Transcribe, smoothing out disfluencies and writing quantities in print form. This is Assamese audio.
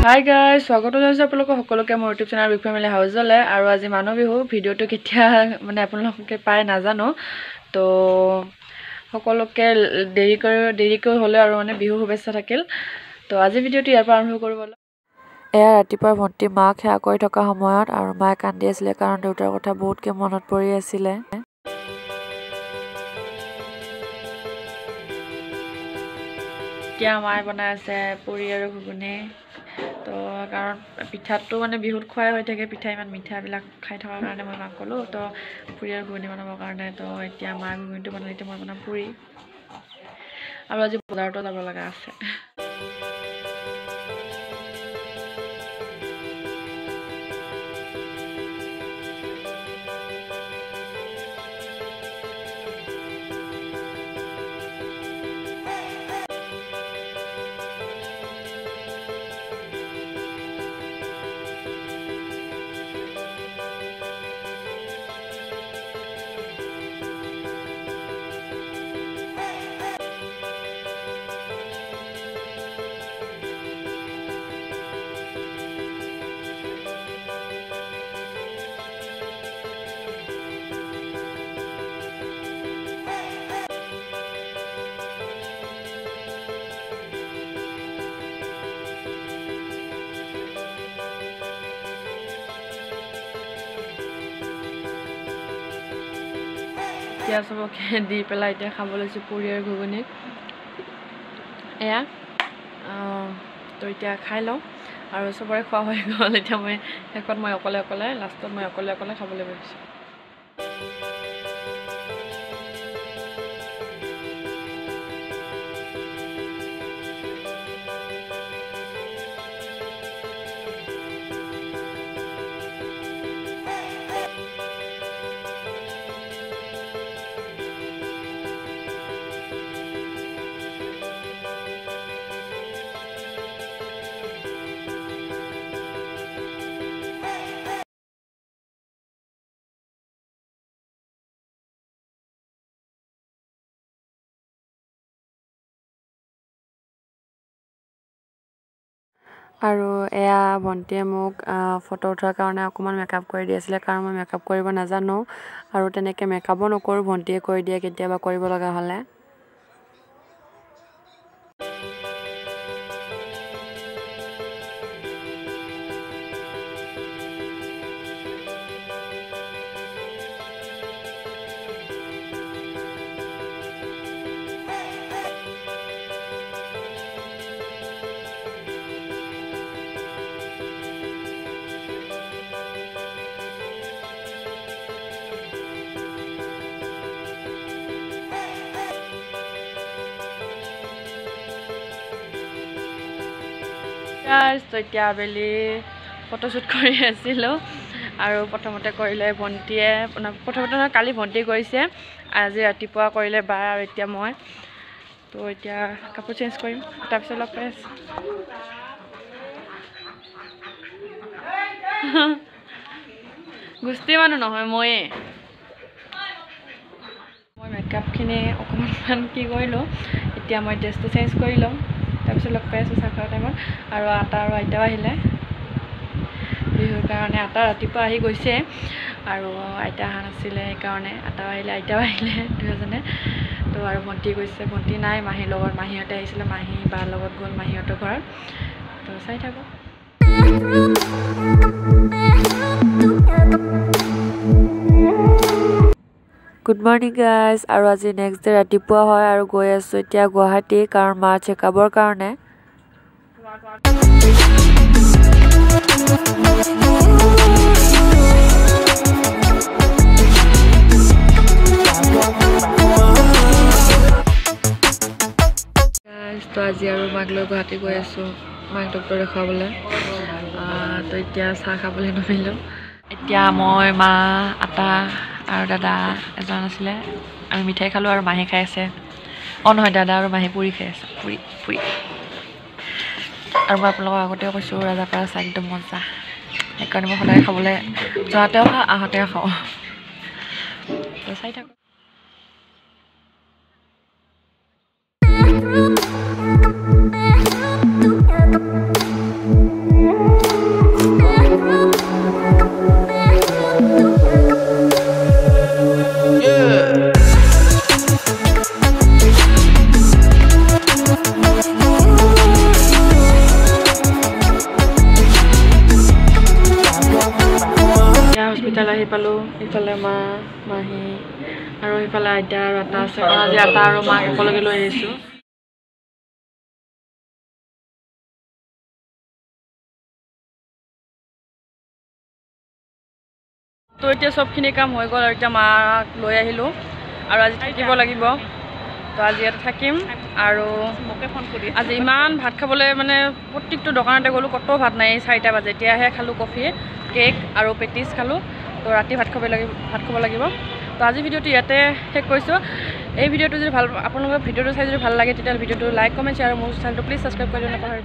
Hi guys, স্বাগত জনাইছো আপোনালোকক সকলোকে মোৰ YouTube চেনেল বিগ ফেমিলি হাউজলে আৰু আজি মানুহ বিহু ভিডিওটো কেতিয়া মানে আপোনালোকে পায় নাজানো তো সকলোকে দেৰিকৈ হলে আৰু মানে বিহু শুভেচ্ছা থাকিল তো আজি ভিডিওটো ইয়াৰ পৰা আৰম্ভ কৰিব লাগে এয়া ৰাতিপুৱা ভণ্টি মাক সেৱা কৰি থকা সময়ত আৰু মায়ে কান্দি আছিল কাৰণ দেউতাৰ কথা বহুতকে মনত পৰি আছিল এতিয়া মায়ে বনাই আছে পুৰি আৰু ঘুগুনি তো কাৰণ পিঠাটো মানে বিহুত খোৱাই হৈ থাকে পিঠা ইমান মিঠাবিলাক খাই থকাৰ কাৰণে মই মাক ক'লোঁ তো পুৰি আৰু ঘুগুনি বনাবৰ কাৰণে তো এতিয়া মায়ে ঘুগুনিটো বনালে এতিয়া মই বনাম পুৰি আৰু আজি বজাৰতো যাব লগা আছে এতিয়া সবকে দি পেলাই এতিয়া খাব লৈছোঁ পুৰি আৰু ঘুগুনি এয়া তো এতিয়া খাই লওঁ আৰু সবৰে খোৱা হৈ গ'ল এতিয়া মই শেষত মই অকলে লাষ্টত মই অকলে খাবলৈ বহিছোঁ আৰু এয়া ভণ্টিয়ে মোক ফটো উঠাৰ কাৰণে অকণমান মেকআপ কৰি দি আছিলে কাৰণ মই মেকআপ কৰিব নাজানো আৰু তেনেকৈ মেকআপো নকৰোঁ ভণ্টিয়ে কৰি দিয়ে কেতিয়াবা কৰিব লগা হ'লে তো এতিয়া আবেলি ফটোশ্বুট কৰি আছিলোঁ আৰু প্ৰথমতে কৰিলে ভণ্টিয়ে প্ৰথমতে কালি ভণ্টি কৰিছে আজি ৰাতিপুৱা কৰিলে বা আৰু এতিয়া মই তো এতিয়া কাপোৰ চেঞ্জ কৰিম তাৰপিছত লগ পাই আছোঁ গোষ্ঠী মানুহ নহয় মই মেকআপখিনি অকণমান কি কৰিলোঁ এতিয়া মই ড্ৰেছটো চেঞ্জ কৰি লওঁ তাৰপিছত লগ পাই আছোঁ চাহ খোৱাৰ টাইমত আৰু আটা আৰু আইতাও আহিলে বিহুৰ কাৰণে আটা ৰাতিপুৱা আহি গৈছে আৰু আইতা অহা নাছিলে সেইকাৰণে আটাও আহিলে আইতাও আহিলে দুয়োজনে তো আৰু ভণ্টি গৈছে ভণ্টি নাই মাহীৰ লগত মাহীহঁতে আহিছিলে মাহী বাৰ লগত গ'ল মাহীহঁতৰ ঘৰত তো চাই থাকোঁ গুড মৰ্ণিং গাইজ আৰু আজি নেক্সট ডে ৰাতিপুৱা হয় আৰু গৈ আছোঁ এতিয়া গুৱাহাটী কাৰণ মাৰ চেকআপৰ কাৰণে তো আজি আৰু মাক লৈ গুৱাহাটী গৈ আছোঁ মাক ডক্টৰ দেখুৱাবলৈ তো এতিয়া চাহ খাবলৈ নমিলোঁ এতিয়া মই মা আটা আৰু দাদা এজন আছিলে আমি মিঠাই খালোঁ আৰু মাহী খাই আছে নহয় দাদা আৰু মাহী পুৰি খাই আছে পুৰি আৰু মই আপোনালোকক আগতেও কৈছোঁ ৰাজাপাৰা চাহ একদম মজা সেইকাৰণে মই সদায় খাবলৈ যোৱাতেও খাওঁ আহোঁতেও খাওঁ চাই থাকোঁ আহি পালোঁ ইফালে মা মাহী আৰু ইফালে আইতা আৰু আটা আছে আজি আটা আৰু মাক একেলগে লৈ আহিছোঁ তো এতিয়া সবখিনি কাম হৈ গ'ল আৰু এতিয়া মাক লৈ আহিলোঁ আৰু আজি থাকিব লাগিব তো আজি ইয়াতে থাকিম আৰু মোকে ফোন কৰি আজি ইমান ভাত খাবলৈ মানে প্ৰত্যেকটো দোকানতে গ'লোঁ কত ভাত নাই 4টা বাজে এতিয়াহে খালোঁ কফি কেক আৰু পেটিছ খালোঁ তো ৰাতি ভাত খাব লাগিব তো আজি ভিডিঅ'টো ইয়াতে শেষ কৰিছোঁ এই ভিডিঅ'টো যদি ভাল আপোনালোকৰ ভিডিঅ'টো চাই যদি ভাল লাগে তেতিয়া ভিডিঅ'টো লাইক কমেণ্ট শ্বেয়াৰ আৰু মোৰ চেনেলটো প্লিজ ছাবস্ক্ৰাইব কৰি দিব নাপাহৰিব